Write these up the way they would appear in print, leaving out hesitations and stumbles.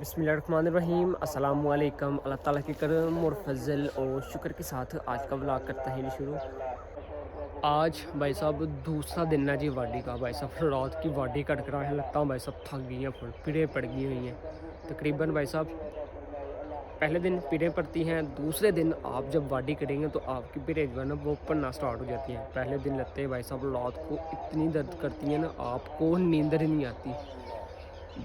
बिस्मिल्लाहिर्रहमानिर्रहीम अस्सलाम वालेकुम। अल्लाह ताला के करम और फजल और शुक्र के साथ आज का व्लॉग करते हैं शुरू। आज भाई साहब दूसरा दिन है जी वाडी का। भाई साहब रात की वाडी कट कर आए, लगता हूँ भाई साहब थक गई हैं, फुल पीड़ें पड़ गई हुई हैं तकरीबन। भाई साहब पहले दिन पीड़ें पड़ती हैं, दूसरे दिन आप जब वाडी करेंगे तो आपकी पीड़ें जो है ना वो पड़ना स्टार्ट हो जाती हैं। पहले दिन लगते हैं भाई साहब रात को इतनी दर्द करती हैं ना, आपको नींदर ही नहीं आती।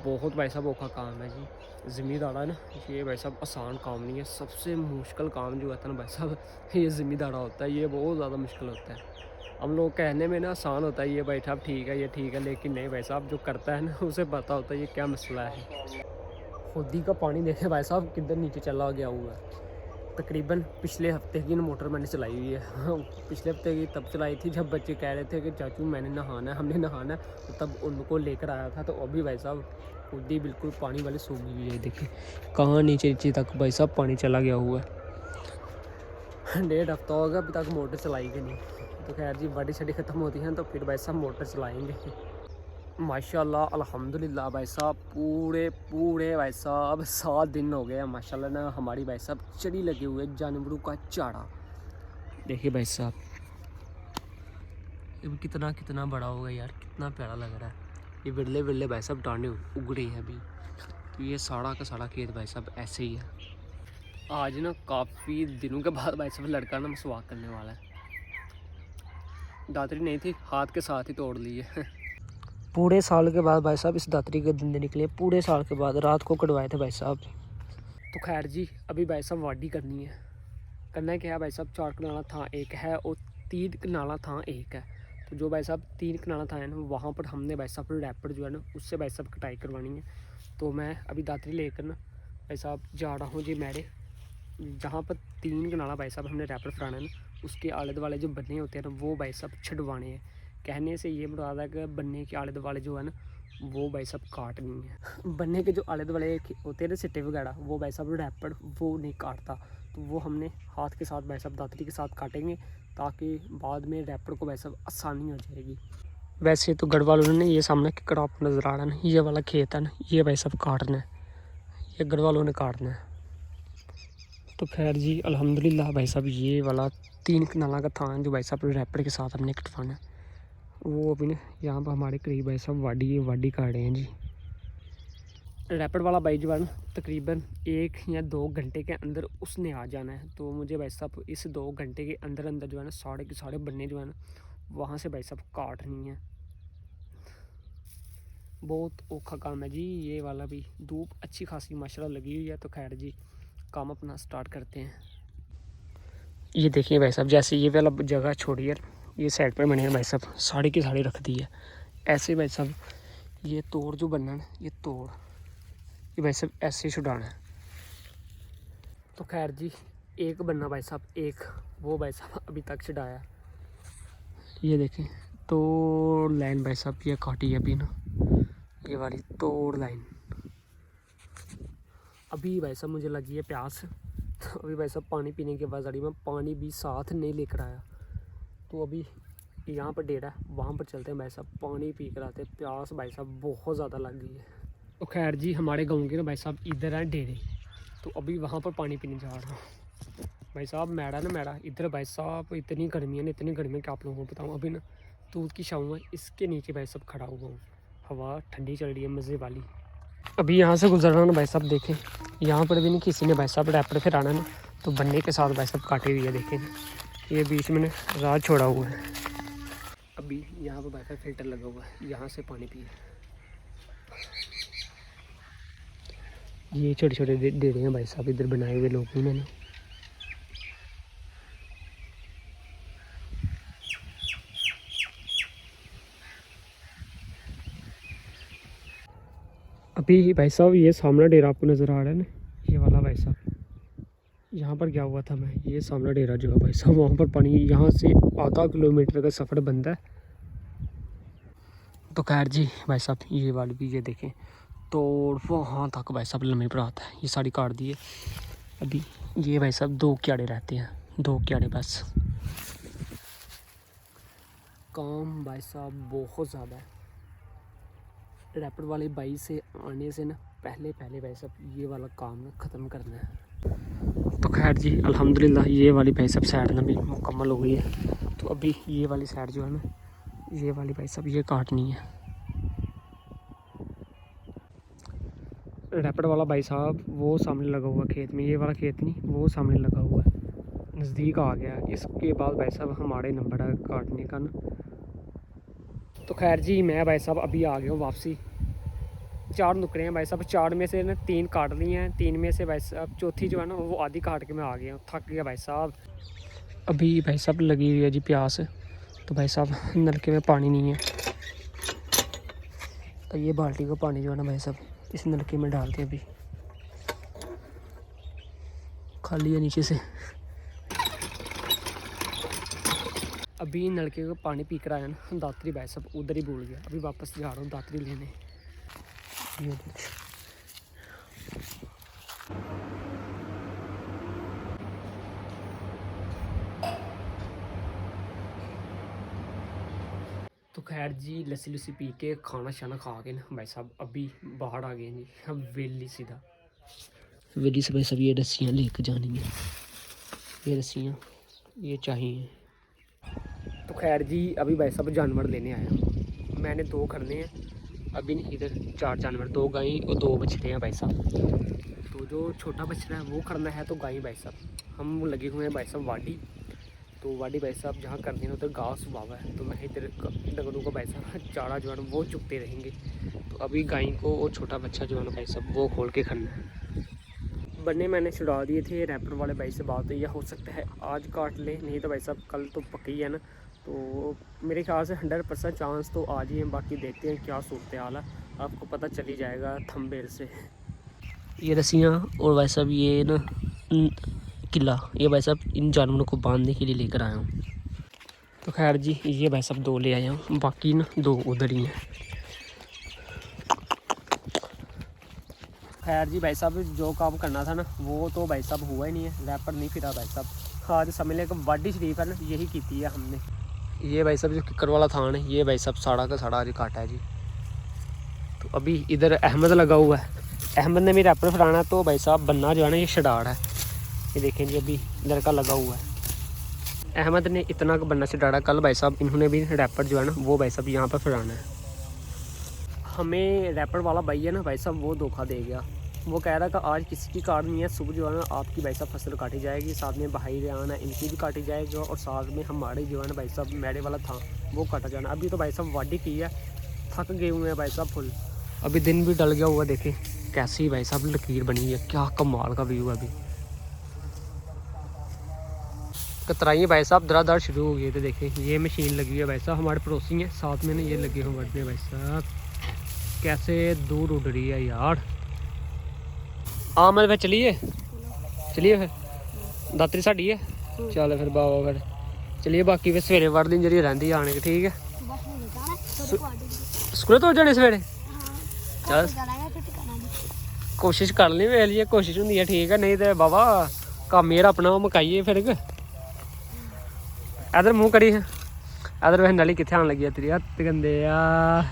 बहुत भाई साहब औखा काम है जी ज़मींदारा है ना, ये भाई साहब आसान काम नहीं है। सबसे मुश्किल काम जो होता है ना भाई साहब, ये ज़मींदारा होता है। ये बहुत ज़्यादा मुश्किल होता है। हम लोग कहने में ना आसान होता है ये भाई साहब ठीक है, ये ठीक है, लेकिन नहीं भाई साहब, जो करता है ना उसे पता होता है ये क्या मसला है। खुदी का पानी देखे भाई साहब किधर नीचे चला गया हुआ है। तकरीबन पिछले हफ्ते की मोटर मैंने चलाई हुई है। पिछले हफ्ते की तब चलाई थी जब बच्चे कह रहे थे कि चाचू मैंने नहाना है, हमने नहाना है, तो तब उनको लेकर आया था। तो अभी भाई साहब खुद ही बिल्कुल पानी वाली सूख गई हुई है। देखिए कहाँ नीचे नीचे तक भाई साहब पानी चला गया हुआ है। 1.5 हफ्ता हो गया अभी तक मोटर चलाई कि नहीं। तो खैर जी वाडी शडी ख़त्म होती हैं तो फिर भाई साहब मोटर चलाएँगे। माशाल्लाह अल्हम्दुलिल्लाह भाई साहब पूरे पूरे भाई साहब 7 दिन हो गए हैं माशाल्लाह ना हमारी भाई साहब चरी लगे हुए जानवरों का चारा। देखिए भाई साहब ये कितना कितना बड़ा होगा यार, कितना प्यारा लग रहा है। ये विरले विरले भाई साहब डांडे उगड़े हैं अभी। तो ये साड़ा का साड़ा खेत भाई साहब ऐसे ही है। आज ना काफ़ी दिनों के बाद भाई साहब लड़का ना मसवाक करने वाला है। दातरी नहीं थी, हाथ के साथ ही तोड़ ली है। पूरे साल के बाद भाई साहब इस दातरी के धंधे निकले, पूरे साल के बाद रात को कटवाए थे भाई साहब। तो खैर जी अभी भाई साहब वाडी करनी है। करना क्या है भाई साहब, 4 कनाला था एक है और 3 कनाला था एक है। तो जो भाई साहब 3 कनाला था ना वहाँ पर हमने भाई साहब रैपर जो है ना उससे भाई साहब कटाई करवानी है। तो मैं अभी दातरी लेकर ना भाई साहब जा रहा हूँ जी मेरे जहाँ पर 3 कनाला भाई साहब हमने रैपर फराना है ना, उसके आले दुआले जो बन्ने होते हैं ना वो भाई साहब छुड़वाने हैं। कहने से ये मुराद है कि बन्ने के आले दुआले जो है ना वो भाई साहब काटनी है। बन्ने के जो आले दुआले होते हैं ना सिट्टे वगैरह वो भाई साहब रैपर वो नहीं काटता। तो वो हमने हाथ के साथ भाई साहब दातरी के साथ काटेंगे ताकि बाद में रैपर को भाई साहब आसानी हो जाएगी। वैसे तो गढ़ वालों ने ये सामने क्रॉप नज़र आ रहा है ना, ये वाला खेत है ना, ये भाई साहब काटना है, ये गढ़ वालों ने काटना है। तो खैर जी अल्हम्दुलिल्लाह भाई साहब ये वाला 3 कनाला का थान जो भाई साहब रैपर के साथ हमने कटवाना है वो अभी ना यहाँ पर हमारे करीब भाई साहब वाडी काट रहे हैं जी। रैपिड वाला भाई जो है ना तकरीबन 1 या 2 घंटे के अंदर उसने आ जाना है। तो मुझे भाई साहब इस 2 घंटे के अंदर अंदर जो है ना साढ़े के साढ़े बन्ने जो है ना वहाँ से भाई साहब काटनी है। बहुत औखा काम है जी ये वाला भी। धूप अच्छी खासी माशाल्लाह लगी हुई है। तो खैर जी काम अपना स्टार्ट करते हैं। ये देखिए भाई साहब जैसे ये वाला जगह छोड़ी है, ये साइड पर बने भाई साहब साड़ी की साड़ी रख दी है ऐसे भाई साहब। ये तोड़ जो बनना है ये तोड़ ये भाई साहब ऐसे छुड़ाना है। तो खैर जी एक बनना भाई साहब एक वो भाई साहब अभी तक छुड़ाया। ये देखें तोड़ लाइन भाई साहब ये काटी है अभी ना, ये वाली तोड़ लाइन। अभी भाई साहब मुझे लगी है प्यास। तो अभी भाई साहब पानी पीने के बाद गाड़ी में पानी भी साथ नहीं लेकर आया। तो अभी यहाँ पर डेरा है वहाँ पर चलते हैं भाई साहब, पानी पी कर आते हैं। प्यास भाई साहब बहुत ज़्यादा लग गई है। तो खैर जी हमारे गाँव के ना भाई साहब इधर है डेरे, तो अभी वहाँ पर पानी पीने जा रहा हूँ। भाई साहब मैडा ना मैडा इधर भाई साहब इतनी गर्मी है ना, इतनी गर्मी क्या आप लोगों को बताऊँ। अभी ना दूध की छाँव है इसके नीचे भाई साहब खड़ा हुआ हूँ, हवा ठंडी चल रही है मज़े वाली। अभी यहाँ से गुजर रहा हूँ ना भाई साहब, देखें यहाँ पर भी नहीं किसी ने भाई साहब रैपर फिर आना ना, तो बन्ने के साथ भाई साहब काटी हुई है। देखें ये बीच में राह छोड़ा हुआ है। अभी यहाँ पर भाई साहब फिल्टर लगा हुआ है, यहाँ से पानी पिए। ये छोटे छोटे डेरे हैं भाई साहब इधर बनाए हुए लोगों ने ना। अभी भाई साहब ये सामने डेरा आपको नज़र आ रहा है ना, ये वाला भाई साहब यहाँ पर गया हुआ था मैं। ये सामने डेरा जो है भाई साहब वहाँ पर पानी यहाँ से आधा किलोमीटर का सफ़र बनता है। तो खैर जी भाई साहब ये वाली भी ये देखें तो वहाँ तक भाई साहब लम्बे पर आता है। ये साड़ी काट दी है। अभी ये भाई साहब 2 क्याड़े रहते हैं, 2 क्याड़े बस। काम भाई साहब बहुत ज़्यादा है। रैपिड वाले बाई से आने से ना पहले भाई साहब ये वाला काम ना ख़त्म करना है। तो खैर जी अल्हम्दुलिल्लाह ये वाली भाई साहब साइड ना भी मुकम्मल हो गई है। तो अभी ये वाली साइड जो है ना, ये वाली भाई साहब ये काटनी है। रैपट वाला भाई साहब वो सामने लगा हुआ खेत में, ये वाला खेत नहीं, वो सामने लगा हुआ है, नज़दीक आ गया। इसके बाद भाई साहब हमारे नंबर है काटने का ना। तो खैर जी मैं भाई साहब अभी आ गया हूँ वापसी। 4 नुकरे हैं भाई साहब, 4 में से ना 3 काट लिए हैं, 3 में से भाई साहब चौथी जो है ना वो आधी काट के मैं आ गया हूँ। थक गया भाई साहब। अभी भाई साहब लगी हुई है जी प्यास। तो भाई साहब नलके में पानी नहीं है, तो ये बाल्टी को पानी जो है ना भाई साहब इस नलके में डालते हैं। अभी खाली है नीचे से। अभी नलके को पानी पी कर आया ना दातरी भाई साहब उधर ही भूल गया। अभी वापस जा रहा हूँ दातरी लेने। ये तो खैर जी लस्सी लुस्सी पी के खाना शाना खा के ना भाई साहब अभी बाहर आ गए जी। अब वेली सीधा वेली से भाई साहब ये रस्सियाँ लेकर जानी है, ये रस्सियाँ ये चाहिए। तो खैर जी अभी भाई साहब जानवर लेने आया। मैंने 2 खरीदे हैं अभी इधर, 4 जानवर, 2 गाय और 2 बछड़े हैं भाई साहब। तो जो छोटा बछड़ा है वो खरीदना है। तो गाय भाई साहब हम लगे हुए हैं भाई साहब वाडी। तो वाडी भाई साहब जहाँ करनी है उधर घास वावा है, तो मैं इधर डगरू को भाई साहब चारा जो है ना वो चुगते रहेंगे। तो अभी गाय को और छोटा बच्चा जो है ना भाई साहब वो खोल के खड़ना है। बन्ने मैंने छुड़ा दिए थे। रैपर वाले भाई से बात हुई, या हो सकता है आज काट ले, नहीं तो भाई साहब कल तो पक्की है ना। तो मेरे ख्याल से 100% चांस तो आज ही है। बाकी देखते हैं क्या सूरत हाल है, आपको पता चली जाएगा थंबनेल से। ये रस्सियाँ और भाई साहब ये ना किला, ये भाई साहब इन जानवरों को बांधने के लिए लेकर आया हूँ। तो खैर जी ये भाई साहब 2 ले आया हूँ, बाकी ना 2 उधर ही हैं। खैर जी भाई साहब जो काम करना था ना वो तो भाई साहब हुआ ही नहीं है। रैपर नहीं फिरा भाई साहब। आज समझ लें कि वाडी शरीफ है ना यही की है हमने। ये भाई साहब जो किक्कर वाला थान है ये भाई साहब साड़ा का साड़ा आज काटा है जी। तो अभी इधर अहमद लगा हुआ है, अहमद ने भी रैपर फराना। तो भाई साहब बन्ना जो है ना ये शडाड़ है, ये देखें जी अभी लड़का लगा हुआ है। अहमद ने इतना बन्ना शडाड़ा, कल भाई साहब इन्होंने भी रैपर जो है ना वो भाई साहब यहाँ पर फराना है। हमें रैपर वाला भाई है ना भाई साहब वो धोखा दे गया। वो कह रहा था आज किसी की काट नहीं है, सुबह जो है ना आपकी भाई साहब फसल काटी जाएगी, साथ में भाई रेहान है इनकी भी काटी जाएगी, और साथ में हमारे जो है ना भाई साहब मैडे वाला था वो काटा जाना। अभी तो भाई साहब वाडी की है, थक गए हुए हैं भाई साहब फुल। अभी दिन भी डल गया हुआ, देखें कैसी भाई साहब लकीर बनी है, क्या कमाल का व्यू है। अभी कतराइयाँ भाई साहब दरा शुरू हो गई थे। देखें ये मशीन लगी हुई है भाई साहब, हमारे पड़ोसी हैं साथ में ना ये लगे हुए बढ़ने भाई साहब। कैसे दूर उड़ रही है यार। हाँ मैं फिर चलिए फिर दातरी साड़ी है। चल फिर बाबा फिर चलिए, बाकी फिर सवेरे वड़ दिन जी रही आने की। ठीक है स्कूल तो जाने सवेरे। चल कोशिश कर ली, वे लिए कोशिश होंगी है। ठीक है नहीं तो बाबा कम मेरा अपना मकाइए फिर। इधर मूँह करी है, इधर वैसे नली कितने आन लगी है तेरी हत्थ गंदे आ।